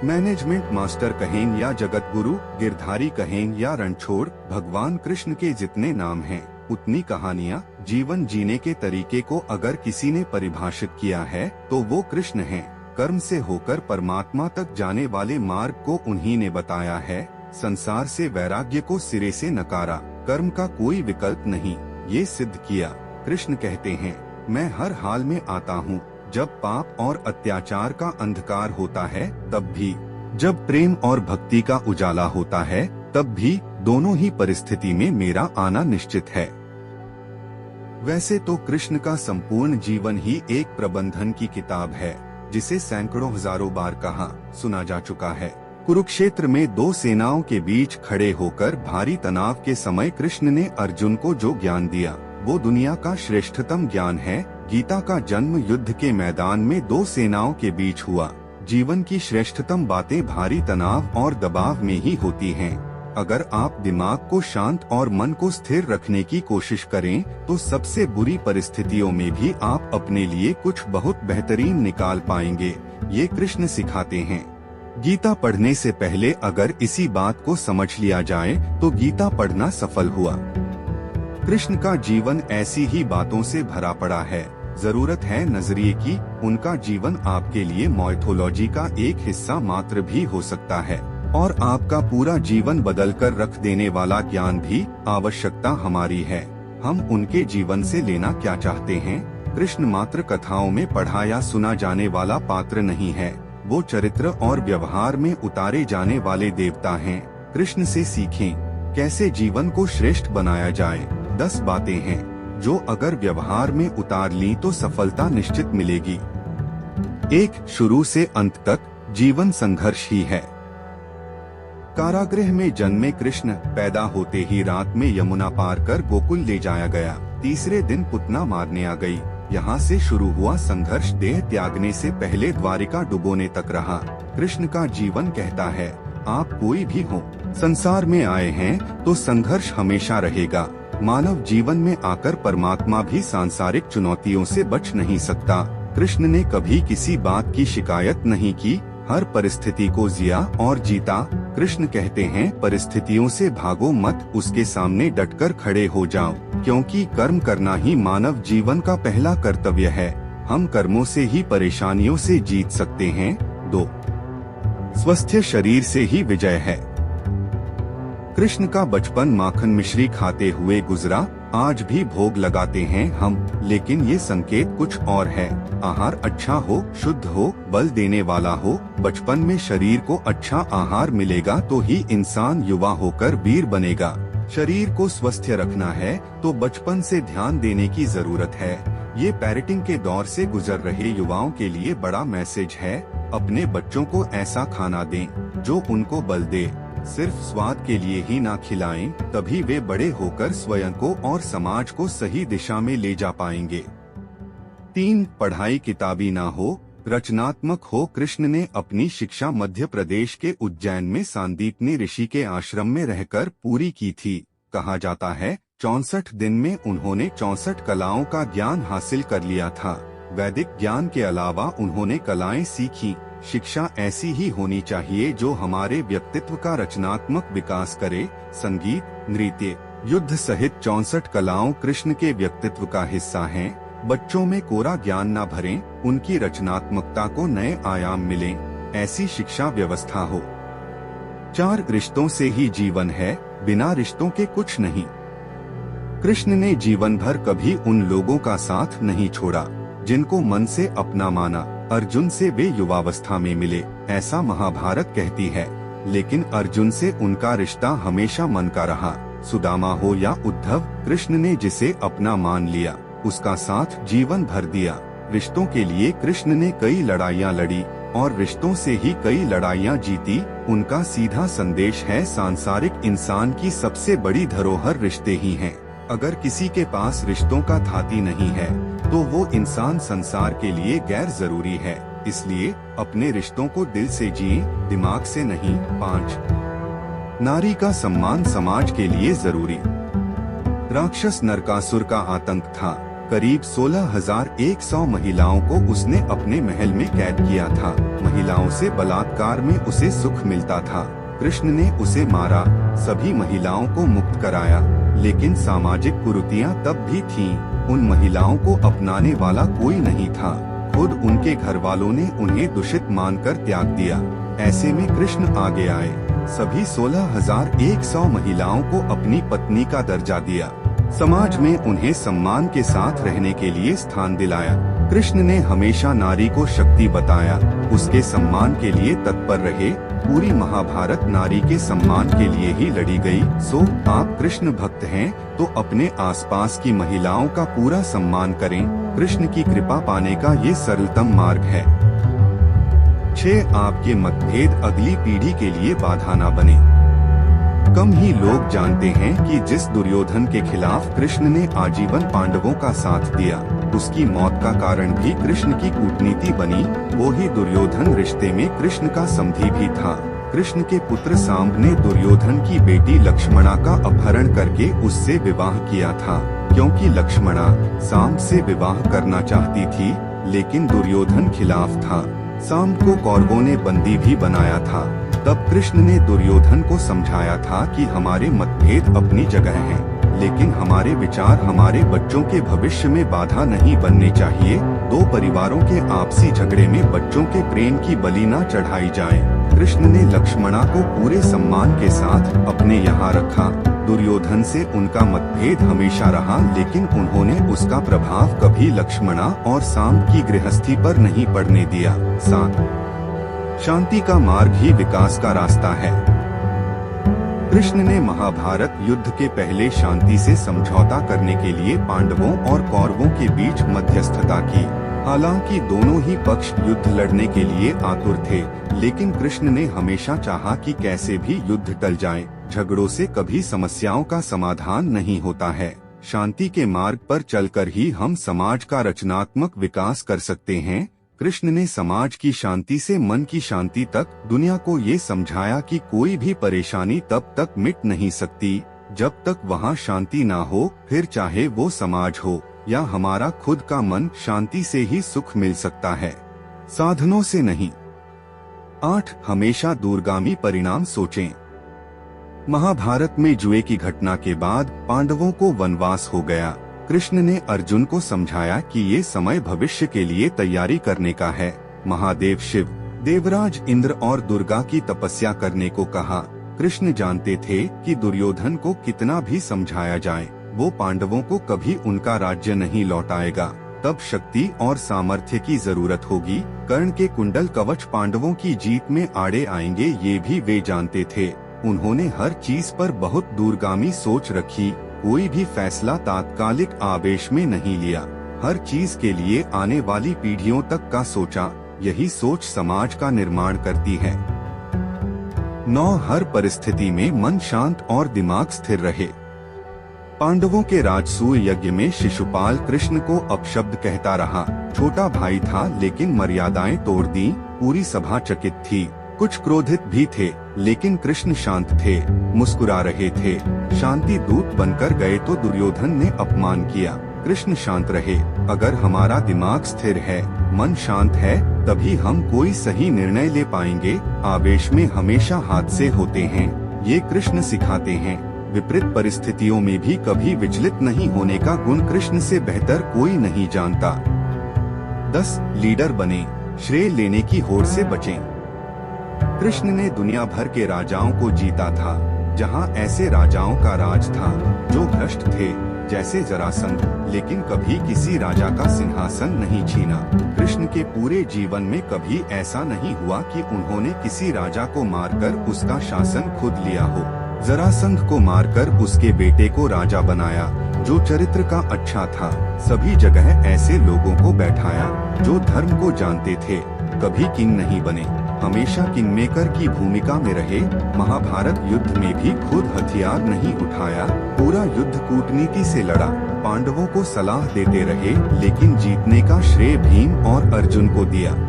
Management master कहें या जगत गुरु, गिरधारी कहें या रणछोड़, भगवान कृष्ण के जितने नाम हैं, उतनी कहानियाँ। जीवन जीने के तरीके को अगर किसी ने परिभाषित किया है तो वो कृष्ण हैं। कर्म से होकर परमात्मा तक जाने वाले मार्ग को उन्हीं ने बताया है। संसार से वैराग्य को सिरे से नकारा, कर्म का कोई विकल्प नहीं, ये सिद्ध किया। कृष्ण कहते हैं, मैं हर हाल में आता हूँ, जब पाप और अत्याचार का अंधकार होता है तब भी, जब प्रेम और भक्ति का उजाला होता है तब भी, दोनों ही परिस्थिति में मेरा आना निश्चित है। वैसे तो कृष्ण का संपूर्ण जीवन ही एक प्रबंधन की किताब है, जिसे सैकड़ों हजारों बार कहा सुना जा चुका है। कुरुक्षेत्र में दो सेनाओं के बीच खड़े होकर भारी तनाव के समय कृष्ण ने अर्जुन को जो ज्ञान दिया, वो दुनिया का श्रेष्ठतम ज्ञान है। गीता का जन्म युद्ध के मैदान में दो सेनाओं के बीच हुआ। जीवन की श्रेष्ठतम बातें भारी तनाव और दबाव में ही होती हैं। अगर आप दिमाग को शांत और मन को स्थिर रखने की कोशिश करें तो सबसे बुरी परिस्थितियों में भी आप अपने लिए कुछ बहुत बेहतरीन निकाल पाएंगे। ये कृष्ण सिखाते हैं। गीता पढ़ने से पहले अगर इसी बात को समझ लिया जाए तो गीता पढ़ना सफल हुआ। कृष्ण का जीवन ऐसी ही बातों से भरा पड़ा है। जरूरत है नजरिए की। उनका जीवन आपके लिए माइथोलॉजी का एक हिस्सा मात्र भी हो सकता है और आपका पूरा जीवन बदलकर रख देने वाला ज्ञान भी। आवश्यकता हमारी है, हम उनके जीवन से लेना क्या चाहते हैं। कृष्ण मात्र कथाओं में पढ़ा या सुना जाने वाला पात्र नहीं है, वो चरित्र और व्यवहार में उतारे जाने वाले देवता हैं। कृष्ण से सीखें कैसे जीवन को श्रेष्ठ बनाया जाए। 10 बातें हैं जो अगर व्यवहार में उतार ली तो सफलता निश्चित मिलेगी। 1. शुरू से अंत तक जीवन संघर्ष ही है। कारागृह में जन्मे कृष्ण पैदा होते ही रात में यमुना पार कर गोकुल ले जाया गया। तीसरे दिन पुतना मारने आ गई। यहाँ से शुरू हुआ संघर्ष देह त्यागने से पहले द्वारिका डुबोने तक रहा। कृष्ण का जीवन कहता है, आप कोई भी हो, संसार में आए हैं तो संघर्ष हमेशा रहेगा। मानव जीवन में आकर परमात्मा भी सांसारिक चुनौतियों से बच नहीं सकता। कृष्ण ने कभी किसी बात की शिकायत नहीं की, हर परिस्थिति को जिया और जीता। कृष्ण कहते हैं, परिस्थितियों से भागो मत, उसके सामने डटकर खड़े हो जाओ, क्योंकि कर्म करना ही मानव जीवन का पहला कर्तव्य है। हम कर्मों से ही परेशानियों से जीत सकते हैं। 2. स्वस्थ शरीर से ही विजय है। कृष्ण का बचपन माखन मिश्री खाते हुए गुजरा। आज भी भोग लगाते हैं हम, लेकिन ये संकेत कुछ और है। आहार अच्छा हो, शुद्ध हो, बल देने वाला हो। बचपन में शरीर को अच्छा आहार मिलेगा तो ही इंसान युवा होकर वीर बनेगा। शरीर को स्वस्थ रखना है तो बचपन से ध्यान देने की जरूरत है। ये पेरेंटिंग के दौर से गुजर रहे युवाओं के लिए बड़ा मैसेज है। अपने बच्चों को ऐसा खाना दें जो उनको बल दे। सिर्फ स्वाद के लिए ही ना खिलाएं, तभी वे बड़े होकर स्वयं को और समाज को सही दिशा में ले जा पाएंगे। 3. पढ़ाई किताबी ना हो, रचनात्मक हो। कृष्ण ने अपनी शिक्षा मध्य प्रदेश के उज्जैन में सांदीपनी ऋषि के आश्रम में रहकर पूरी की थी। कहा जाता है 64 दिन में उन्होंने 64 कलाओं का ज्ञान हासिल कर लिया था। वैदिक ज्ञान के अलावा उन्होंने कलाएं सीखी। शिक्षा ऐसी ही होनी चाहिए जो हमारे व्यक्तित्व का रचनात्मक विकास करे। संगीत, नृत्य, युद्ध सहित 64 कलाओं कृष्ण के व्यक्तित्व का हिस्सा हैं। बच्चों में कोरा ज्ञान न भरें, उनकी रचनात्मकता को नए आयाम मिलें, ऐसी शिक्षा व्यवस्था हो। 4. रिश्तों से ही जीवन है, बिना रिश्तों के कुछ नहीं। कृष्ण ने जीवन भर कभी उन लोगों का साथ नहीं छोड़ा जिनको मन से अपना माना। अर्जुन से वे युवावस्था में मिले, ऐसा महाभारत कहती है, लेकिन अर्जुन से उनका रिश्ता हमेशा मन का रहा। सुदामा हो या उद्धव, कृष्ण ने जिसे अपना मान लिया उसका साथ जीवन भर दिया। रिश्तों के लिए कृष्ण ने कई लड़ाइयाँ लड़ी और रिश्तों से ही कई लड़ाइयाँ जीती। उनका सीधा संदेश है, सांसारिक इंसान की सबसे बड़ी धरोहर रिश्ते ही हैं। अगर किसी के पास रिश्तों का थाती नहीं है तो वो इंसान संसार के लिए गैर जरूरी है। इसलिए अपने रिश्तों को दिल से जिए, दिमाग से नहीं। 5. नारी का सम्मान समाज के लिए जरूरी। राक्षस नरकासुर का आतंक था, करीब 16,100 महिलाओं को उसने अपने महल में कैद किया था। महिलाओं से बलात्कार में उसे सुख मिलता था। कृष्ण ने उसे मारा, सभी महिलाओं को मुक्त कराया, लेकिन सामाजिक कुरीतियां तब भी थीं। उन महिलाओं को अपनाने वाला कोई नहीं था। खुद उनके घर वालों ने उन्हें दूषित मानकर त्याग दिया। ऐसे में कृष्ण आगे आए, सभी 16,100 महिलाओं को अपनी पत्नी का दर्जा दिया। समाज में उन्हें सम्मान के साथ रहने के लिए स्थान दिलाया। कृष्ण ने हमेशा नारी को शक्ति बताया, उसके सम्मान के लिए तत्पर रहे। पूरी महाभारत नारी के सम्मान के लिए ही लड़ी गई। सो आप कृष्ण भक्त हैं तो अपने आसपास की महिलाओं का पूरा सम्मान करें। कृष्ण की कृपा पाने का ये सरलतम मार्ग है। 6. आपके मतभेद अगली पीढ़ी के लिए बाधा न बने। कम ही लोग जानते हैं कि जिस दुर्योधन के खिलाफ कृष्ण ने आजीवन पांडवों का साथ दिया, उसकी मौत का कारण भी कृष्ण की कूटनीति बनी। वो ही दुर्योधन रिश्ते में कृष्ण का समधी भी था। कृष्ण के पुत्र सांब ने दुर्योधन की बेटी लक्ष्मणा का अपहरण करके उससे विवाह किया था, क्योंकि लक्ष्मणा सांब से विवाह करना चाहती थी, लेकिन दुर्योधन खिलाफ था। सांब को कौरवों ने बंदी भी बनाया था। तब कृष्ण ने दुर्योधन को समझाया था कि हमारे मतभेद अपनी जगह हैं, लेकिन हमारे विचार हमारे बच्चों के भविष्य में बाधा नहीं बनने चाहिए। दो परिवारों के आपसी झगड़े में बच्चों के प्रेम की बलि न चढ़ाई जाए। कृष्ण ने लक्ष्मणा को पूरे सम्मान के साथ अपने यहाँ रखा। दुर्योधन से उनका मतभेद हमेशा रहा, लेकिन उन्होंने उसका प्रभाव कभी लक्ष्मणा और सांब की गृहस्थी पर नहीं पड़ने दिया। 7. शांति का मार्ग ही विकास का रास्ता है। कृष्ण ने महाभारत युद्ध के पहले शांति से समझौता करने के लिए पांडवों और कौरवों के बीच मध्यस्थता की। हालांकि दोनों ही पक्ष युद्ध लड़ने के लिए आतुर थे, लेकिन कृष्ण ने हमेशा चाहा कि कैसे भी युद्ध टल जाए। झगड़ों से कभी समस्याओं का समाधान नहीं होता है। शांति के मार्ग पर चलकर ही हम समाज का रचनात्मक विकास कर सकते हैं। कृष्ण ने समाज की शांति से मन की शांति तक दुनिया को ये समझाया कि कोई भी परेशानी तब तक मिट नहीं सकती जब तक वहाँ शांति ना हो, फिर चाहे वो समाज हो या हमारा खुद का मन, शांति से ही सुख मिल सकता है, साधनों से नहीं। 8. हमेशा दूरगामी परिणाम सोचें। महाभारत में जुए की घटना के बाद पांडवों को वनवास हो गया। कृष्ण ने अर्जुन को समझाया कि ये समय भविष्य के लिए तैयारी करने का है। महादेव शिव, देवराज इंद्र और दुर्गा की तपस्या करने को कहा। कृष्ण जानते थे कि दुर्योधन को कितना भी समझाया जाए, वो पांडवों को कभी उनका राज्य नहीं लौटाएगा। तब शक्ति और सामर्थ्य की जरूरत होगी। कर्ण के कुंडल कवच पांडवों की जीत में आड़े आएंगे, ये भी वे जानते थे। उन्होंने हर चीज पर बहुत दूरगामी सोच रखी। कोई भी फैसला तात्कालिक आवेश में नहीं लिया। हर चीज के लिए आने वाली पीढ़ियों तक का सोचा। यही सोच समाज का निर्माण करती है। 9. हर परिस्थिति में मन शांत और दिमाग स्थिर रहे। पांडवों के राजसूय यज्ञ में शिशुपाल कृष्ण को अपशब्द कहता रहा। छोटा भाई था, लेकिन मर्यादाएं तोड़ दी। पूरी सभा चकित थी। कुछ क्रोधित भी थे, लेकिन कृष्ण शांत थे, मुस्कुरा रहे थे। शांति दूत बनकर गए तो दुर्योधन ने अपमान किया। कृष्ण शांत रहे। अगर हमारा दिमाग स्थिर है, मन शांत है, तभी हम कोई सही निर्णय ले पाएंगे। आवेश में हमेशा हादसे होते हैं, ये कृष्ण सिखाते हैं। विपरीत परिस्थितियों में भी कभी विचलित नहीं होने का गुण कृष्ण से बेहतर कोई नहीं जानता। 10. लीडर बने, श्रेय लेने की होड़ से बचें। कृष्ण ने दुनिया भर के राजाओं को जीता था। जहां ऐसे राजाओं का राज था जो भ्रष्ट थे, जैसे जरासंध, लेकिन कभी किसी राजा का सिंहासन नहीं छीना। कृष्ण के पूरे जीवन में कभी ऐसा नहीं हुआ कि उन्होंने किसी राजा को मारकर उसका शासन खुद लिया हो। जरासंध को मारकर उसके बेटे को राजा बनाया, जो चरित्र का अच्छा था। सभी जगह ऐसे लोगों को बैठाया जो धर्म को जानते थे। कभी किंग नहीं बने, हमेशा किंगमेकर की भूमिका में रहे। महाभारत युद्ध में भी खुद हथियार नहीं उठाया, पूरा युद्ध कूटनीति से लड़ा। पांडवों को सलाह देते रहे, लेकिन जीतने का श्रेय भीम और अर्जुन को दिया।